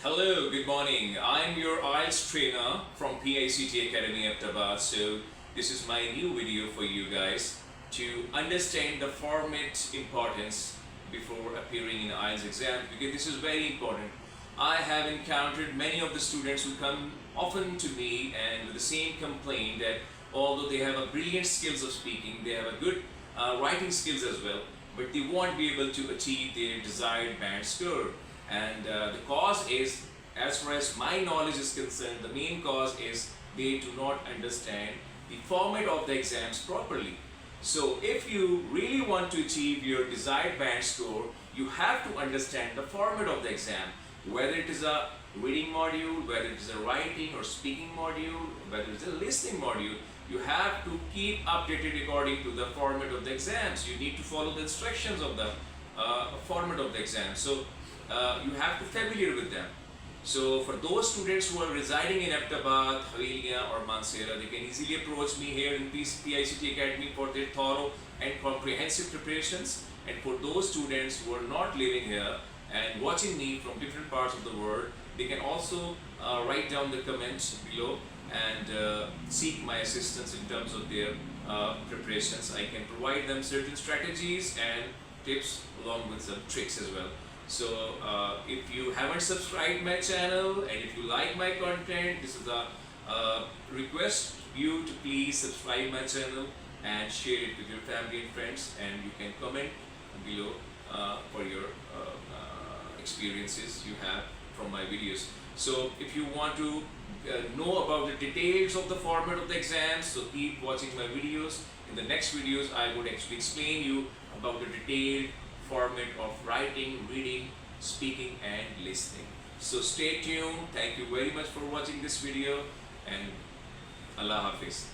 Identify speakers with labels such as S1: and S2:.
S1: Hello, good morning. I'm your IELTS trainer from PICT Academy, Abbottabad. So this is my new video for you guys to understand the format importance before appearing in IELTS exam, because this is very important. I have encountered many of the students who come often to me and with the same complaint that although they have a brilliant skills of speaking, they have a good writing skills as well, but they won't be able to achieve their desired band score. And the cause is, as far as my knowledge is concerned, the main cause is they do not understand the format of the exams properly. So if you really want to achieve your desired band score, you have to understand the format of the exam, whether it is a reading module, whether it is a writing or speaking module, whether it is a listening module. You have to keep updated according to the format of the exams. You need to follow the instructions of the format of the exam. So you have to familiar with them. So for those students who are residing in Abbottabad, Haveliya or Mansehra, they can easily approach me here in PICT Academy for their thorough and comprehensive preparations. And for those students who are not living here and watching me from different parts of the world, they can also write down the comments below and seek my assistance in terms of their preparations. I can provide them certain strategies and tips along with some tricks as well. So if you haven't subscribed my channel and if you like my content, this is a request you to please subscribe my channel and share it with your family and friends, and you can comment below for your experiences you have from my videos. So if you want to know about the details of the format of the exams, so keep watching my videos. In the next videos I would actually explain you about the detailed format of writing, reading, speaking and listening. So stay tuned. Thank you very much for watching this video, and Allah Hafiz.